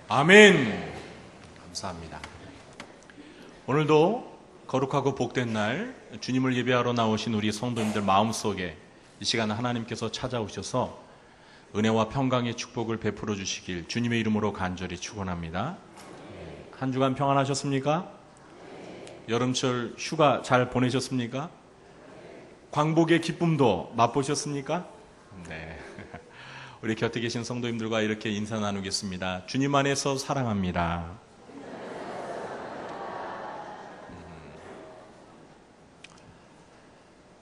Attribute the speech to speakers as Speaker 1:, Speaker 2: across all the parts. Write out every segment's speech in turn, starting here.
Speaker 1: 아멘. 감사합니다. 오늘도 거룩하고 복된 날 주님을 예배하러 나오신 우리 성도님들 마음속에 이 시간 하나님께서 찾아오셔서 은혜와 평강의 축복을 베풀어 주시길 주님의 이름으로 간절히 축원합니다. 한 주간 평안하셨습니까? 여름철 휴가 잘 보내셨습니까? 광복의 기쁨도 맛보셨습니까? 네. 우리 곁에 계신 성도님들과 이렇게 인사 나누겠습니다. 주님 안에서 사랑합니다.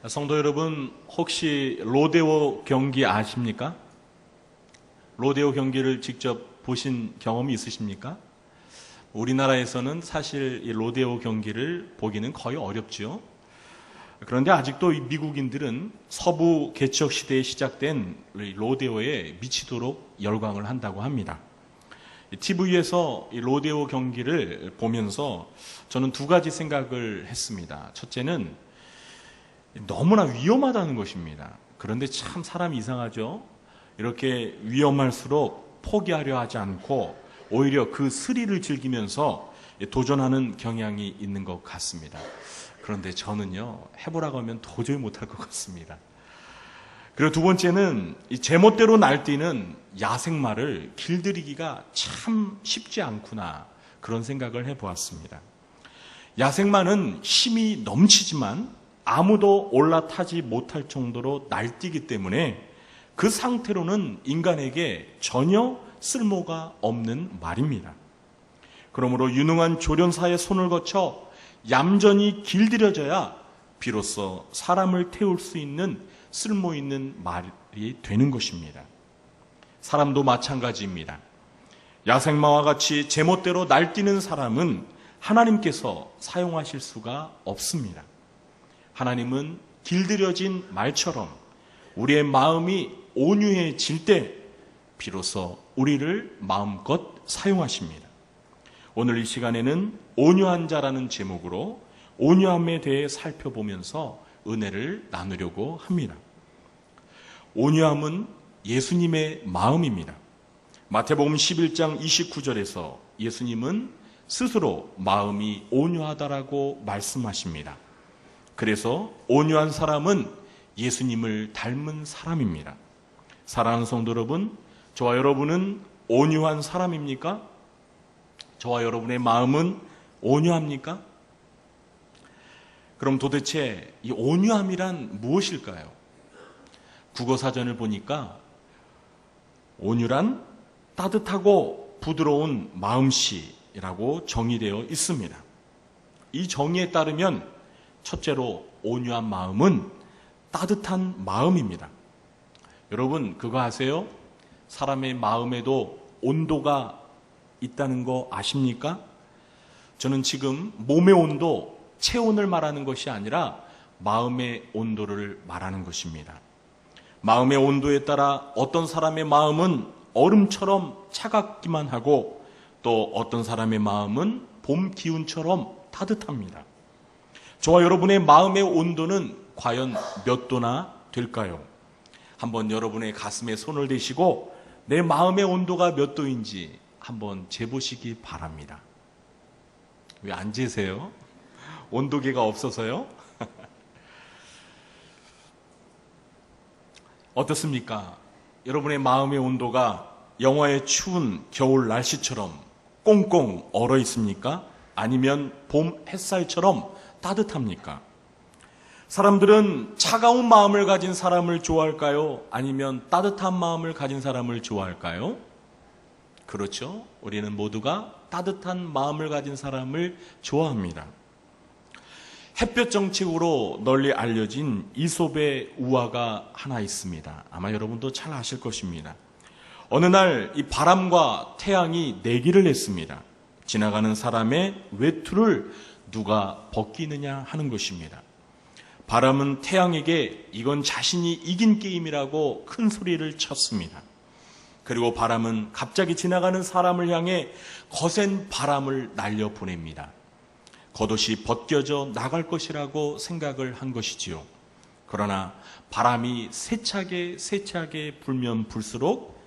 Speaker 1: 성도 여러분, 혹시 로데오 경기 아십니까? 로데오 경기를 직접 보신 경험이 있으십니까? 우리나라에서는 사실 이 로데오 경기를 보기는 거의 어렵죠. 그런데 아직도 이 미국인들은 서부 개척 시대에 시작된 로데오에 미치도록 열광을 한다고 합니다. TV에서 이 로데오 경기를 보면서 저는 두 가지 생각을 했습니다. 첫째는 너무나 위험하다는 것입니다. 그런데 참 사람이 이상하죠. 이렇게 위험할수록 포기하려 하지 않고 오히려 그 스릴을 즐기면서 도전하는 경향이 있는 것 같습니다. 그런데 저는요, 해보라고 하면 도저히 못할 것 같습니다. 그리고 두 번째는 이 제멋대로 날뛰는 야생마를 길들이기가 참 쉽지 않구나, 그런 생각을 해보았습니다. 야생마는 힘이 넘치지만 아무도 올라타지 못할 정도로 날뛰기 때문에 그 상태로는 인간에게 전혀 쓸모가 없는 말입니다. 그러므로 유능한 조련사의 손을 거쳐 얌전히 길들여져야 비로소 사람을 태울 수 있는 쓸모 있는 말이 되는 것입니다. 사람도 마찬가지입니다. 야생마와 같이 제멋대로 날뛰는 사람은 하나님께서 사용하실 수가 없습니다. 하나님은 길들여진 말처럼 우리의 마음이 온유해질 때 비로소 우리를 마음껏 사용하십니다. 오늘 이 시간에는 온유한 자라는 제목으로 온유함에 대해 살펴보면서 은혜를 나누려고 합니다. 온유함은 예수님의 마음입니다. 마태복음 11장 29절에서 예수님은 스스로 마음이 온유하다라고 말씀하십니다. 그래서 온유한 사람은 예수님을 닮은 사람입니다. 사랑하는 성도 여러분, 저와 여러분은 온유한 사람입니까? 저와 여러분의 마음은 온유합니까? 그럼 도대체 이 온유함이란 무엇일까요? 국어사전을 보니까 온유란 따뜻하고 부드러운 마음씨라고 정의되어 있습니다. 이 정의에 따르면 첫째로 온유한 마음은 따뜻한 마음입니다. 여러분, 그거 아세요? 사람의 마음에도 온도가 있다는 거 아십니까? 저는 지금 몸의 온도, 체온을 말하는 것이 아니라 마음의 온도를 말하는 것입니다. 마음의 온도에 따라 어떤 사람의 마음은 얼음처럼 차갑기만 하고 또 어떤 사람의 마음은 봄 기운처럼 따뜻합니다. 저와 여러분의 마음의 온도는 과연 몇 도나 될까요? 한번 여러분의 가슴에 손을 대시고 내 마음의 온도가 몇 도인지 한번 재보시기 바랍니다. 왜 안 재세요? 온도계가 없어서요? 어떻습니까? 여러분의 마음의 온도가 영하의 추운 겨울 날씨처럼 꽁꽁 얼어 있습니까? 아니면 봄 햇살처럼 따뜻합니까? 사람들은 차가운 마음을 가진 사람을 좋아할까요? 아니면 따뜻한 마음을 가진 사람을 좋아할까요? 그렇죠. 우리는 모두가 따뜻한 마음을 가진 사람을 좋아합니다. 햇볕 정책으로 널리 알려진 이솝의 우화가 하나 있습니다. 아마 여러분도 잘 아실 것입니다. 어느 날 이 바람과 태양이 내기를 했습니다. 지나가는 사람의 외투를 누가 벗기느냐 하는 것입니다. 바람은 태양에게 이건 자신이 이긴 게임이라고 큰 소리를 쳤습니다. 그리고 바람은 갑자기 지나가는 사람을 향해 거센 바람을 날려보냅니다. 겉옷이 벗겨져 나갈 것이라고 생각을 한 것이지요. 그러나 바람이 세차게 불면 불수록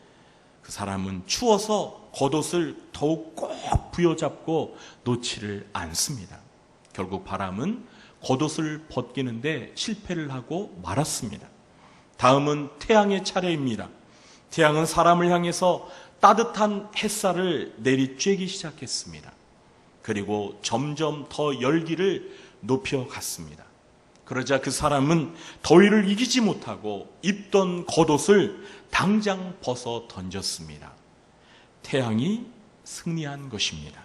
Speaker 1: 그 사람은 추워서 겉옷을 더욱 꼭 부여잡고 놓지를 않습니다. 결국 바람은 겉옷을 벗기는데 실패를 하고 말았습니다. 다음은 태양의 차례입니다. 태양은 사람을 향해서 따뜻한 햇살을 내리쬐기 시작했습니다. 그리고 점점 더 열기를 높여갔습니다. 그러자 그 사람은 더위를 이기지 못하고 입던 겉옷을 당장 벗어 던졌습니다. 태양이 승리한 것입니다.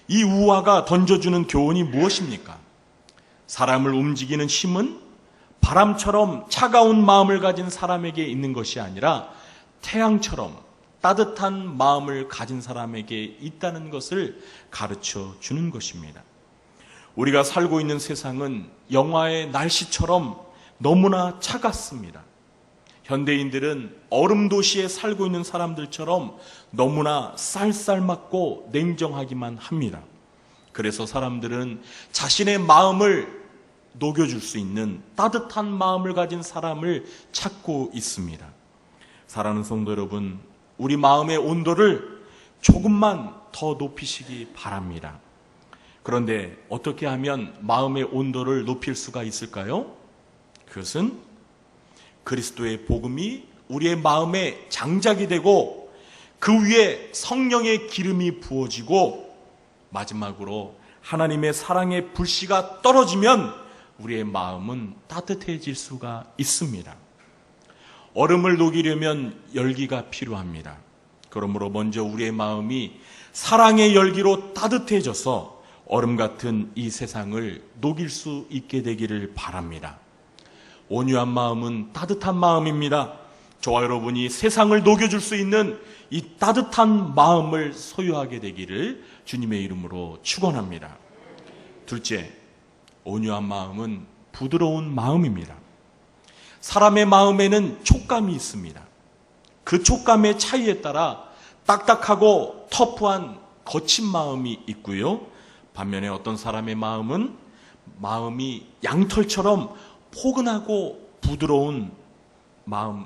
Speaker 1: 이 우화가 던져주는 교훈이 무엇입니까? 사람을 움직이는 힘은 바람처럼 차가운 마음을 가진 사람에게 있는 것이 아니라 태양처럼 따뜻한 마음을 가진 사람에게 있다는 것을 가르쳐 주는 것입니다. 우리가 살고 있는 세상은 영화의 날씨처럼 너무나 차갑습니다. 현대인들은 얼음 도시에 살고 있는 사람들처럼 너무나 쌀쌀맞고 냉정하기만 합니다. 그래서 사람들은 자신의 마음을 녹여줄 수 있는 따뜻한 마음을 가진 사람을 찾고 있습니다. 사랑하는 성도 여러분, 우리 마음의 온도를 조금만 더 높이시기 바랍니다. 그런데 어떻게 하면 마음의 온도를 높일 수가 있을까요? 그것은 그리스도의 복음이 우리의 마음에 장작이 되고 그 위에 성령의 기름이 부어지고 마지막으로 하나님의 사랑의 불씨가 떨어지면 우리의 마음은 따뜻해질 수가 있습니다. 얼음을 녹이려면 열기가 필요합니다. 그러므로 먼저 우리의 마음이 사랑의 열기로 따뜻해져서 얼음 같은 이 세상을 녹일 수 있게 되기를 바랍니다. 온유한 마음은 따뜻한 마음입니다. 저와 여러분이 세상을 녹여줄 수 있는 이 따뜻한 마음을 소유하게 되기를 주님의 이름으로 축원합니다. 둘째, 온유한 마음은 부드러운 마음입니다. 사람의 마음에는 촉감이 있습니다. 그 촉감의 차이에 따라 딱딱하고 터프한 거친 마음이 있고요. 반면에 어떤 사람의 마음이 양털처럼 포근하고 부드러운 마음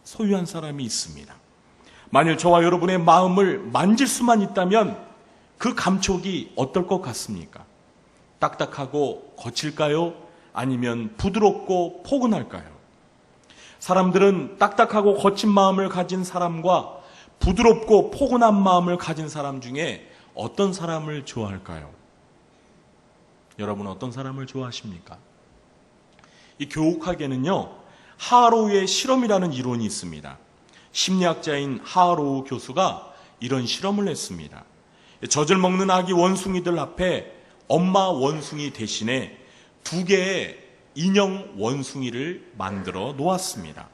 Speaker 1: 소유한 사람이 있습니다. 만일 저와 여러분의 마음을 만질 수만 있다면 그 감촉이 어떨 것 같습니까? 딱딱하고 거칠까요? 아니면 부드럽고 포근할까요? 사람들은 딱딱하고 거친 마음을 가진 사람과 부드럽고 포근한 마음을 가진 사람 중에 어떤 사람을 좋아할까요? 여러분 어떤 사람을 좋아하십니까? 이 교육학에는요, 하로우의 실험이라는 이론이 있습니다. 심리학자인 하로우 교수가 이런 실험을 했습니다. 젖을 먹는 아기 원숭이들 앞에 엄마 원숭이 대신에 2개의 인형 원숭이를 만들어 놓았습니다.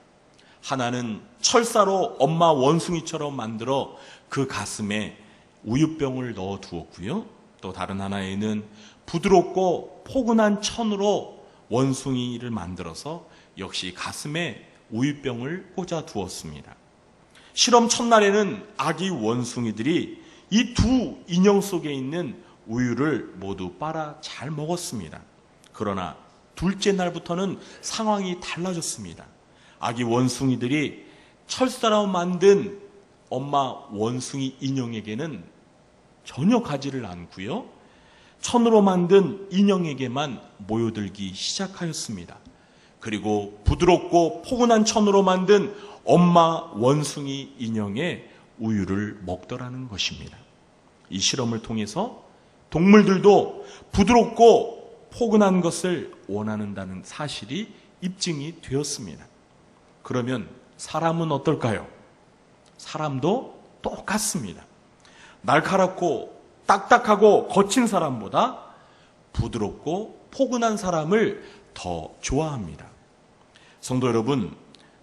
Speaker 1: 하나는 철사로 엄마 원숭이처럼 만들어 그 가슴에 우유병을 넣어 두었고요. 또 다른 하나에는 부드럽고 포근한 천으로 원숭이를 만들어서 역시 가슴에 우유병을 꽂아 두었습니다. 실험 첫날에는 아기 원숭이들이 이 2 인형 속에 있는 우유를 모두 빨아 잘 먹었습니다. 그러나 둘째 날부터는 상황이 달라졌습니다. 아기 원숭이들이 철사로 만든 엄마 원숭이 인형에게는 전혀 가지를 않고요. 천으로 만든 인형에게만 모여들기 시작하였습니다. 그리고 부드럽고 포근한 천으로 만든 엄마 원숭이 인형의 우유를 먹더라는 것입니다. 이 실험을 통해서 동물들도 부드럽고 포근한 것을 원한다는 사실이 입증이 되었습니다. 그러면 사람은 어떨까요? 사람도 똑같습니다. 날카롭고 딱딱하고 거친 사람보다 부드럽고 포근한 사람을 더 좋아합니다. 성도 여러분,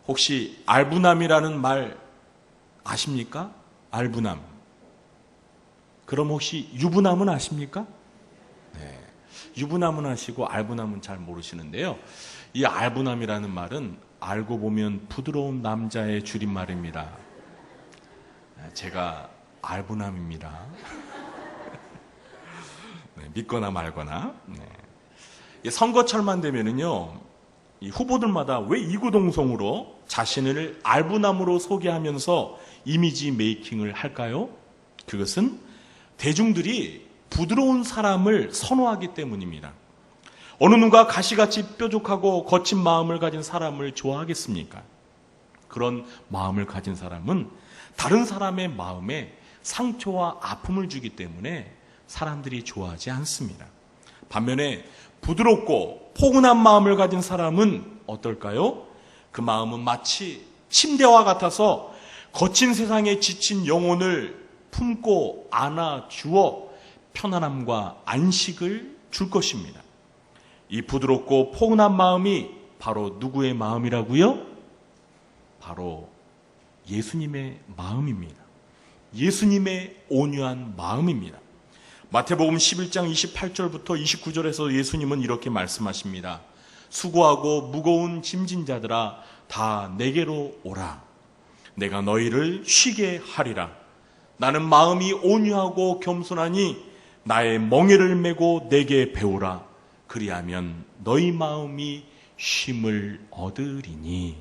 Speaker 1: 혹시 알부남이라는 말 아십니까? 알부남. 그럼 혹시 유부남은 아십니까? 네. 유부남은 아시고 알부남은 잘 모르시는데요. 이 알부남이라는 말은 알고 보면 부드러운 남자의 줄임말입니다. 제가 알부남입니다. 네, 믿거나 말거나. 네. 선거철만 되면은요, 이 후보들마다 왜 이구동성으로 자신을 알부남으로 소개하면서 이미지 메이킹을 할까요? 그것은 대중들이 부드러운 사람을 선호하기 때문입니다. 어느 누가 가시같이 뾰족하고 거친 마음을 가진 사람을 좋아하겠습니까? 그런 마음을 가진 사람은 다른 사람의 마음에 상처와 아픔을 주기 때문에 사람들이 좋아하지 않습니다. 반면에 부드럽고 포근한 마음을 가진 사람은 어떨까요? 그 마음은 마치 침대와 같아서 거친 세상에 지친 영혼을 품고 안아주어 편안함과 안식을 줄 것입니다. 이 부드럽고 포근한 마음이 바로 누구의 마음이라고요? 바로 예수님의 마음입니다. 예수님의 온유한 마음입니다. 마태복음 11장 28절부터 29절에서 예수님은 이렇게 말씀하십니다. 수고하고 무거운 짐진 자들아 다 내게로 오라. 내가 너희를 쉬게 하리라. 나는 마음이 온유하고 겸손하니 나의 멍에를 메고 내게 배우라. 그리하면 너희 마음이 쉼을 얻으리니.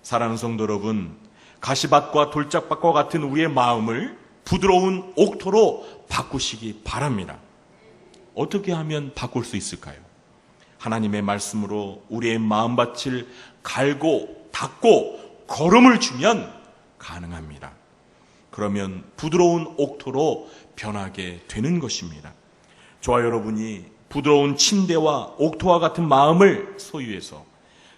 Speaker 1: 사랑하는 성도 여러분, 가시밭과 돌짝밭과 같은 우리의 마음을 부드러운 옥토로 바꾸시기 바랍니다. 어떻게 하면 바꿀 수 있을까요? 하나님의 말씀으로 우리의 마음밭을 갈고 닦고 걸음을 주면 가능합니다. 그러면 부드러운 옥토로 변하게 되는 것입니다. 저와 여러분이 부드러운 침대와 옥토와 같은 마음을 소유해서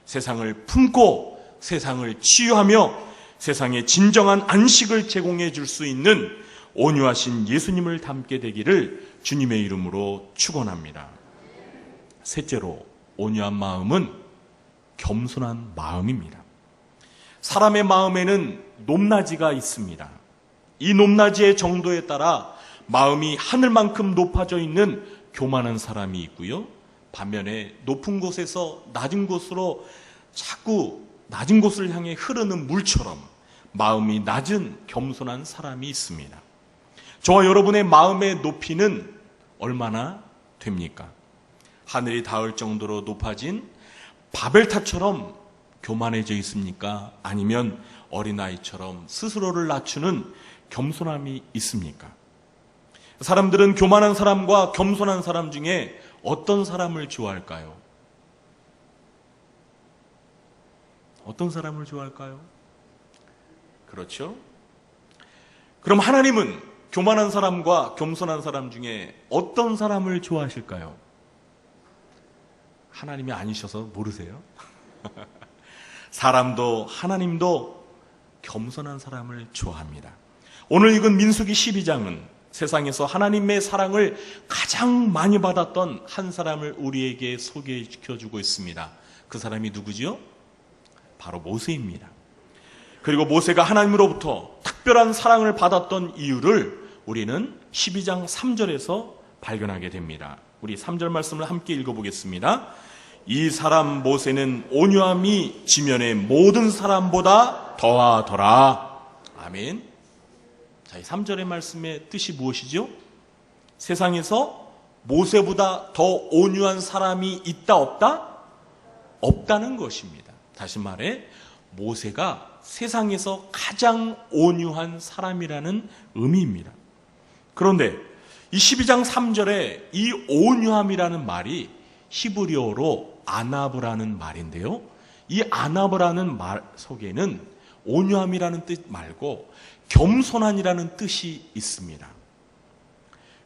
Speaker 1: 세상을 품고 세상을 치유하며 세상에 진정한 안식을 제공해 줄 수 있는 온유하신 예수님을 닮게 되기를 주님의 이름으로 축원합니다. 셋째로, 온유한 마음은 겸손한 마음입니다. 사람의 마음에는 높낮이가 있습니다. 이 높낮이의 정도에 따라 마음이 하늘만큼 높아져 있는 교만한 사람이 있고요. 반면에 높은 곳에서 낮은 곳으로 자꾸 낮은 곳을 향해 흐르는 물처럼 마음이 낮은 겸손한 사람이 있습니다. 저와 여러분의 마음의 높이는 얼마나 됩니까? 하늘이 닿을 정도로 높아진 바벨탑처럼 교만해져 있습니까? 아니면 어린아이처럼 스스로를 낮추는 겸손함이 있습니까? 사람들은 교만한 사람과 겸손한 사람 중에 어떤 사람을 좋아할까요? 어떤 사람을 좋아할까요? 그렇죠? 그럼 하나님은 교만한 사람과 겸손한 사람 중에 어떤 사람을 좋아하실까요? 하나님이 아니셔서 모르세요? 사람도 하나님도 겸손한 사람을 좋아합니다. 오늘 읽은 민수기 12장은 세상에서 하나님의 사랑을 가장 많이 받았던 한 사람을 우리에게 소개시켜주고 있습니다. 그 사람이 누구지요? 바로 모세입니다. 그리고 모세가 하나님으로부터 특별한 사랑을 받았던 이유를 우리는 12장 3절에서 발견하게 됩니다. 우리 3절 말씀을 함께 읽어보겠습니다. 이 사람 모세는 온유함이 지면의 모든 사람보다 더하더라. 아멘. 자, 이 3절의 말씀의 뜻이 무엇이죠? 세상에서 모세보다 더 온유한 사람이 있다 없다? 없다는 것입니다. 다시 말해 모세가 세상에서 가장 온유한 사람이라는 의미입니다. 그런데 이 12장 3절에 이 온유함이라는 말이 히브리어로 아나브라는 말인데요. 이 아나브라는 말 속에는 온유함이라는 뜻 말고 겸손한이라는 뜻이 있습니다.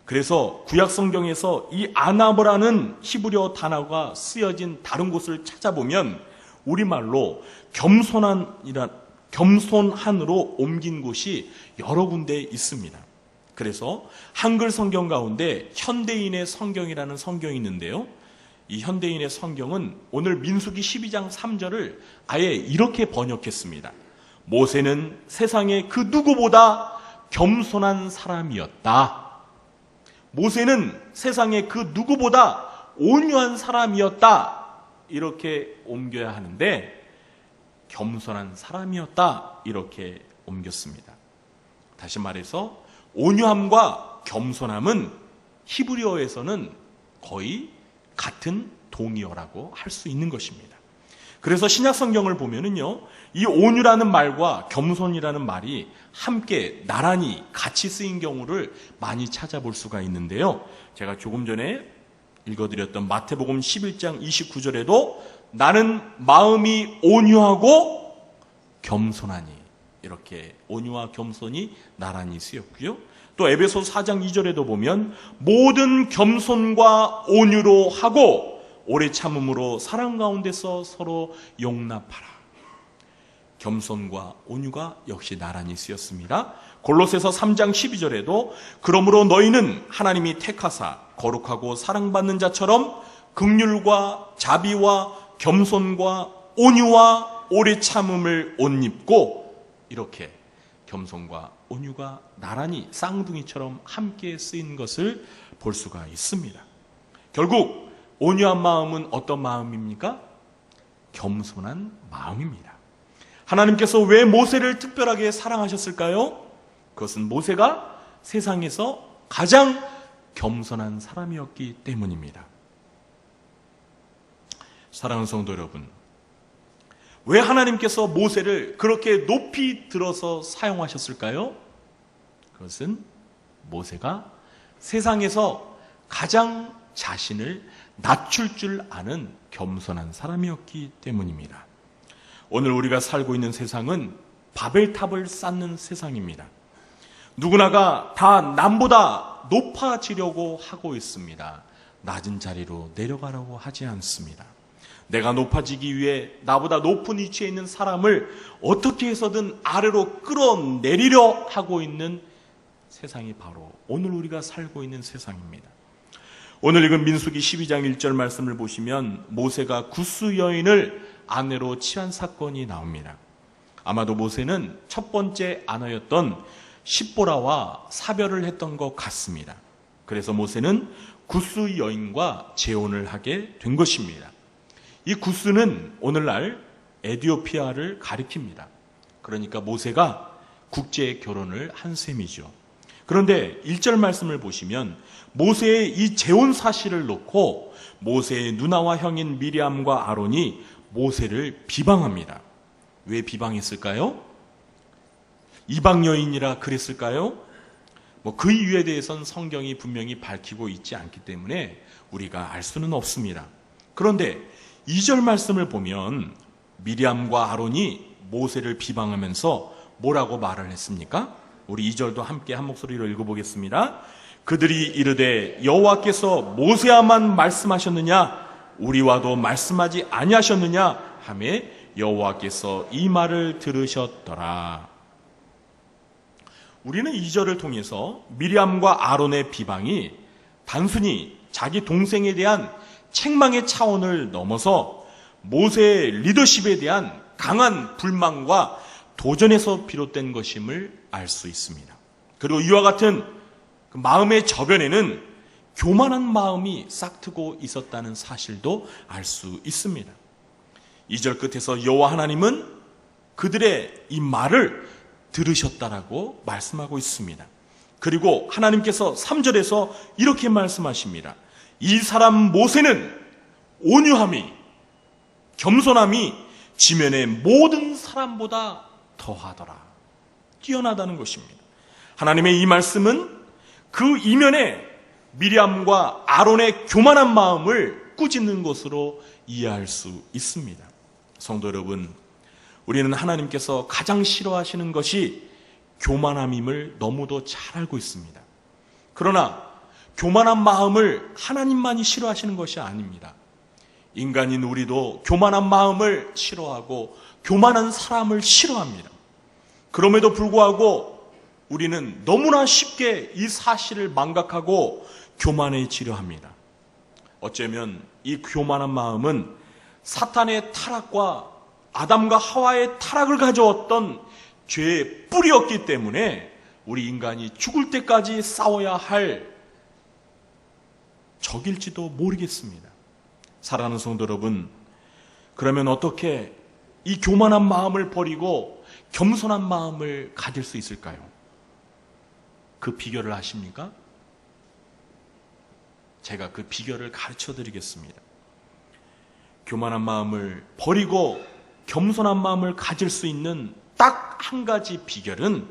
Speaker 1: 그래서 구약 성경에서 이 아나브라는 히브리어 단어가 쓰여진 다른 곳을 찾아보면 우리말로 겸손한으로 옮긴 곳이 여러 군데 있습니다. 그래서 한글 성경 가운데 현대인의 성경이라는 성경이 있는데요. 이 현대인의 성경은 오늘 민수기 12장 3절을 아예 이렇게 번역했습니다. 모세는 세상에 그 누구보다 겸손한 사람이었다. 모세는 세상에 그 누구보다 온유한 사람이었다. 이렇게 옮겨야 하는데 겸손한 사람이었다. 이렇게 옮겼습니다. 다시 말해서 온유함과 겸손함은 히브리어에서는 거의 같은 동의어라고 할 수 있는 것입니다. 그래서 신약 성경을 보면은요, 이 온유라는 말과 겸손이라는 말이 함께 나란히 같이 쓰인 경우를 많이 찾아볼 수가 있는데요. 제가 조금 전에 읽어드렸던 마태복음 11장 29절에도 나는 마음이 온유하고 겸손하니, 이렇게 온유와 겸손이 나란히 쓰였고요. 또 에베소 4장 2절에도 보면 모든 겸손과 온유로 하고 오래 참음으로 사랑 가운데서 서로 용납하라. 겸손과 온유가 역시 나란히 쓰였습니다. 골로새서 3장 12절에도 그러므로 너희는 하나님이 택하사 거룩하고 사랑받는 자처럼 긍휼과 자비와 겸손과 온유와 오래 참음을 옷 입고, 이렇게 겸손과 온유가 나란히 쌍둥이처럼 함께 쓰인 것을 볼 수가 있습니다. 결국 온유한 마음은 어떤 마음입니까? 겸손한 마음입니다. 하나님께서 왜 모세를 특별하게 사랑하셨을까요? 그것은 모세가 세상에서 가장 겸손한 사람이었기 때문입니다. 사랑하는 성도 여러분, 왜 하나님께서 모세를 그렇게 높이 들어서 사용하셨을까요? 그것은 모세가 세상에서 가장 자신을 낮출 줄 아는 겸손한 사람이었기 때문입니다. 오늘 우리가 살고 있는 세상은 바벨탑을 쌓는 세상입니다. 누구나가 다 남보다 높아지려고 하고 있습니다. 낮은 자리로 내려가려고 하지 않습니다. 내가 높아지기 위해 나보다 높은 위치에 있는 사람을 어떻게 해서든 아래로 끌어내리려 하고 있는 세상이 바로 오늘 우리가 살고 있는 세상입니다. 오늘 읽은 민수기 12장 1절 말씀을 보시면 모세가 구스 여인을 아내로 취한 사건이 나옵니다. 아마도 모세는 첫 번째 아내였던 십보라와 사별을 했던 것 같습니다. 그래서 모세는 구스 여인과 재혼을 하게 된 것입니다. 이 구스는 오늘날 에티오피아를 가리킵니다. 그러니까 모세가 국제 결혼을 한 셈이죠. 그런데 1절 말씀을 보시면 모세의 이 재혼 사실을 놓고 모세의 누나와 형인 미리암과 아론이 모세를 비방합니다. 왜 비방했을까요? 이방 여인이라 그랬을까요? 그 이유에 대해서는 성경이 분명히 밝히고 있지 않기 때문에 우리가 알 수는 없습니다. 그런데 2절 말씀을 보면 미리암과 아론이 모세를 비방하면서 뭐라고 말을 했습니까? 우리 2절도 함께 한 목소리로 읽어보겠습니다. 그들이 이르되 여호와께서 모세와만 말씀하셨느냐 우리와도 말씀하지 아니하셨느냐 하매 여호와께서 이 말을 들으셨더라. 우리는 2절을 통해서 미리암과 아론의 비방이 단순히 자기 동생에 대한 책망의 차원을 넘어서 모세의 리더십에 대한 강한 불만과 도전에서 비롯된 것임을 알 수 있습니다. 그리고 이와 같은 그 마음의 저변에는 교만한 마음이 싹트고 있었다는 사실도 알 수 있습니다. 2절 끝에서 여호와 하나님은 그들의 이 말을 들으셨다라고 말씀하고 있습니다. 그리고 하나님께서 3절에서 이렇게 말씀하십니다. 이 사람 모세는 온유함이, 겸손함이 지면의 모든 사람보다 더하더라. 뛰어나다는 것입니다. 하나님의 이 말씀은 그 이면에 미리암과 아론의 교만한 마음을 꾸짖는 것으로 이해할 수 있습니다. 성도 여러분, 우리는 하나님께서 가장 싫어하시는 것이 교만함임을 너무도 잘 알고 있습니다. 그러나 교만한 마음을 하나님만이 싫어하시는 것이 아닙니다. 인간인 우리도 교만한 마음을 싫어하고 교만한 사람을 싫어합니다. 그럼에도 불구하고 우리는 너무나 쉽게 이 사실을 망각하고 교만해지려 합니다. 어쩌면 이 교만한 마음은 사탄의 타락과 아담과 하와의 타락을 가져왔던 죄의 뿌리였기 때문에 우리 인간이 죽을 때까지 싸워야 할 적일지도 모르겠습니다. 사랑하는 성도 여러분, 그러면 어떻게 이 교만한 마음을 버리고 겸손한 마음을 가질 수 있을까요? 그 비결을 아십니까? 제가 그 비결을 가르쳐 드리겠습니다. 교만한 마음을 버리고 겸손한 마음을 가질 수 있는 딱 한 가지 비결은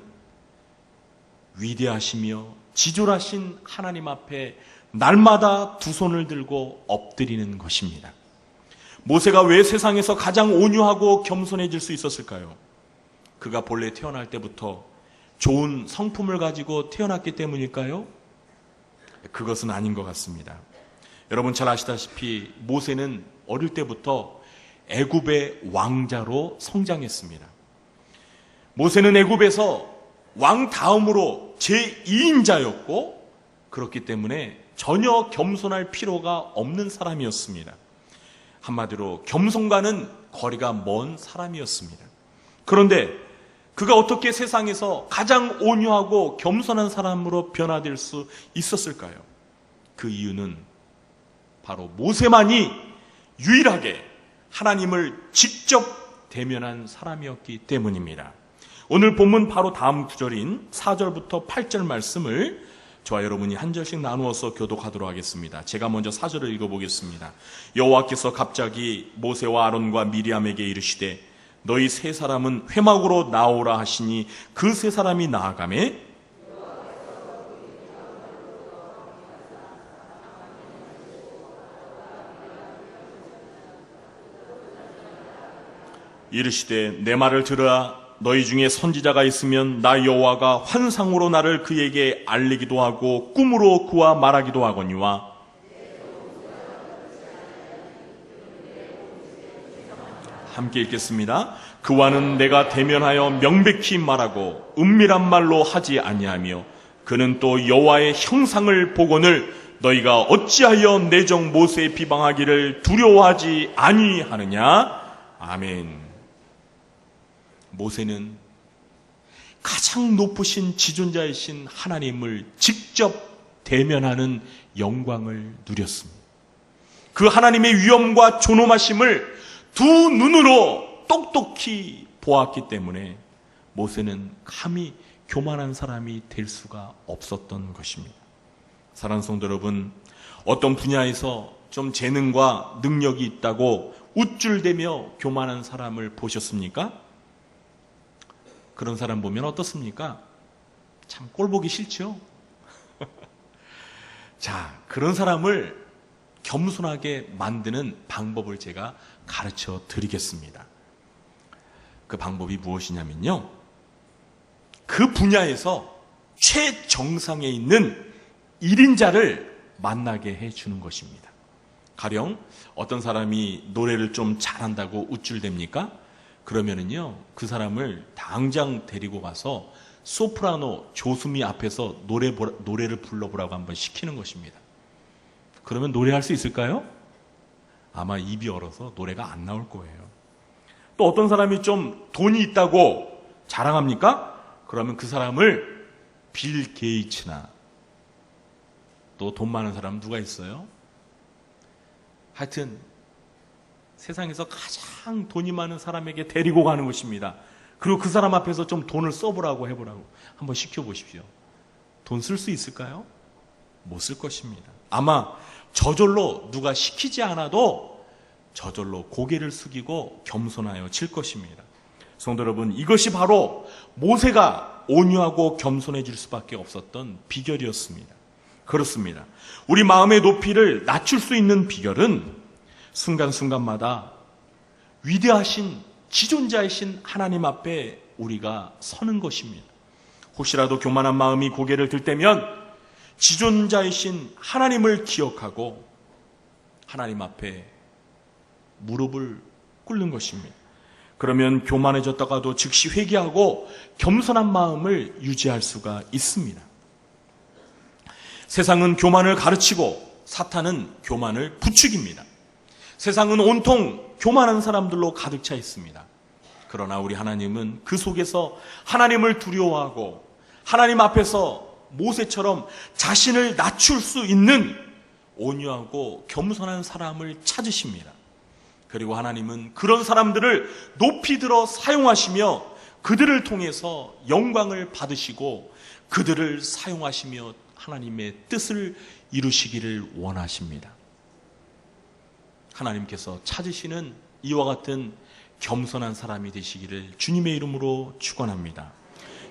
Speaker 1: 위대하시며 지존하신 하나님 앞에 날마다 두 손을 들고 엎드리는 것입니다. 모세가 왜 세상에서 가장 온유하고 겸손해질 수 있었을까요? 그가 본래 태어날 때부터 좋은 성품을 가지고 태어났기 때문일까요? 그것은 아닌 것 같습니다. 여러분 잘 아시다시피 모세는 어릴 때부터 애굽의 왕자로 성장했습니다. 모세는 애굽에서 왕 다음으로 제2인자였고 그렇기 때문에 전혀 겸손할 필요가 없는 사람이었습니다. 한마디로 겸손과는 거리가 먼 사람이었습니다. 그런데 그가 어떻게 세상에서 가장 온유하고 겸손한 사람으로 변화될 수 있었을까요? 그 이유는 바로 모세만이 유일하게 하나님을 직접 대면한 사람이었기 때문입니다. 오늘 본문 바로 다음 구절인 4절부터 8절 말씀을 저와 여러분이 한 절씩 나누어서 교독하도록 하겠습니다. 제가 먼저 4절을 읽어보겠습니다. 여호와께서 갑자기 모세와 아론과 미리암에게 이르시되 너희 세 사람은 회막으로 나오라 하시니 그 세 사람이 나아가매 이르시되 내 말을 들으라. 너희 중에 선지자가 있으면 나 여호와가 환상으로 나를 그에게 알리기도 하고 꿈으로 그와 말하기도 하거니와 함께 읽겠습니다. 그와는 내가 대면하여 명백히 말하고 은밀한 말로 하지 아니하며 그는 또 여호와의 형상을 보거늘 너희가 어찌하여 내 종 모세의 비방하기를 두려워하지 아니하느냐. 아멘. 모세는 가장 높으신 지존자이신 하나님을 직접 대면하는 영광을 누렸습니다. 그 하나님의 위엄과 존엄하심을 두 눈으로 똑똑히 보았기 때문에 모세는 감히 교만한 사람이 될 수가 없었던 것입니다. 사랑하는 성도 여러분, 어떤 분야에서 좀 재능과 능력이 있다고 우쭐대며 교만한 사람을 보셨습니까? 그런 사람 보면 어떻습니까? 참 꼴보기 싫죠? 자, 그런 사람을 겸손하게 만드는 방법을 제가 가르쳐 드리겠습니다. 그 방법이 무엇이냐면요, 그 분야에서 최정상에 있는 1인자를 만나게 해주는 것입니다. 가령 어떤 사람이 노래를 좀 잘한다고 우쭐댑니까? 그러면은요, 그 사람을 당장 데리고 가서 소프라노 조수미 앞에서 노래를 불러보라고 한번 시키는 것입니다. 그러면 노래할 수 있을까요? 아마 입이 얼어서 노래가 안 나올 거예요. 또 어떤 사람이 좀 돈이 있다고 자랑합니까? 그러면 그 사람을 빌 게이츠나 또 돈 많은 사람 누가 있어요? 하여튼 세상에서 가장 돈이 많은 사람에게 데리고 가는 것입니다. 그리고 그 사람 앞에서 좀 돈을 써보라고 해보라고 한번 시켜보십시오. 돈 쓸 수 있을까요? 못 쓸 것입니다. 아마 저절로 누가 시키지 않아도 저절로 고개를 숙이고 겸손하여 질 것입니다. 성도 여러분, 이것이 바로 모세가 온유하고 겸손해질 수밖에 없었던 비결이었습니다. 그렇습니다. 우리 마음의 높이를 낮출 수 있는 비결은 순간순간마다 위대하신 지존자이신 하나님 앞에 우리가 서는 것입니다. 혹시라도 교만한 마음이 고개를 들 때면 지존자이신 하나님을 기억하고 하나님 앞에 무릎을 꿇는 것입니다. 그러면 교만해졌다가도 즉시 회개하고 겸손한 마음을 유지할 수가 있습니다. 세상은 교만을 가르치고 사탄은 교만을 부추깁니다. 세상은 온통 교만한 사람들로 가득 차 있습니다. 그러나 우리 하나님은 그 속에서 하나님을 두려워하고 하나님 앞에서 모세처럼 자신을 낮출 수 있는 온유하고 겸손한 사람을 찾으십니다. 그리고 하나님은 그런 사람들을 높이 들어 사용하시며 그들을 통해서 영광을 받으시고 그들을 사용하시며 하나님의 뜻을 이루시기를 원하십니다. 하나님께서 찾으시는 이와 같은 겸손한 사람이 되시기를 주님의 이름으로 축원합니다.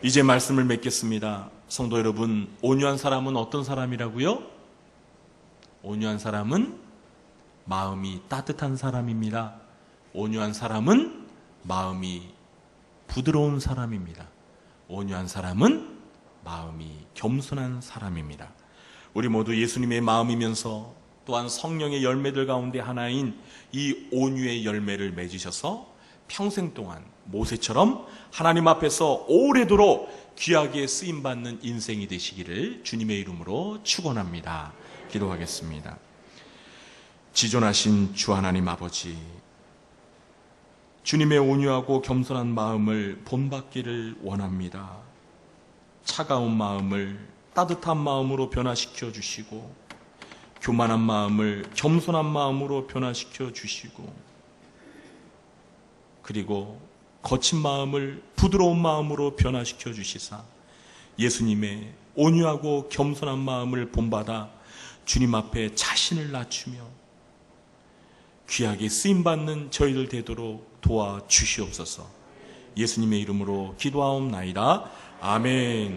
Speaker 1: 이제 말씀을 맺겠습니다. 성도 여러분, 온유한 사람은 어떤 사람이라고요? 온유한 사람은 마음이 따뜻한 사람입니다. 온유한 사람은 마음이 부드러운 사람입니다. 온유한 사람은 마음이 겸손한 사람입니다. 우리 모두 예수님의 마음이면서 또한 성령의 열매들 가운데 하나인 이 온유의 열매를 맺으셔서 평생 동안 모세처럼 하나님 앞에서 오래도록 귀하게 쓰임받는 인생이 되시기를 주님의 이름으로 축원합니다. 기도하겠습니다. 지존하신 주 하나님 아버지, 주님의 온유하고 겸손한 마음을 본받기를 원합니다. 차가운 마음을 따뜻한 마음으로 변화시켜 주시고, 교만한 마음을 겸손한 마음으로 변화시켜 주시고, 그리고 거친 마음을 부드러운 마음으로 변화시켜 주시사 예수님의 온유하고 겸손한 마음을 본받아 주님 앞에 자신을 낮추며 귀하게 쓰임받는 저희들 되도록 도와주시옵소서. 예수님의 이름으로 기도하옵나이다. 아멘.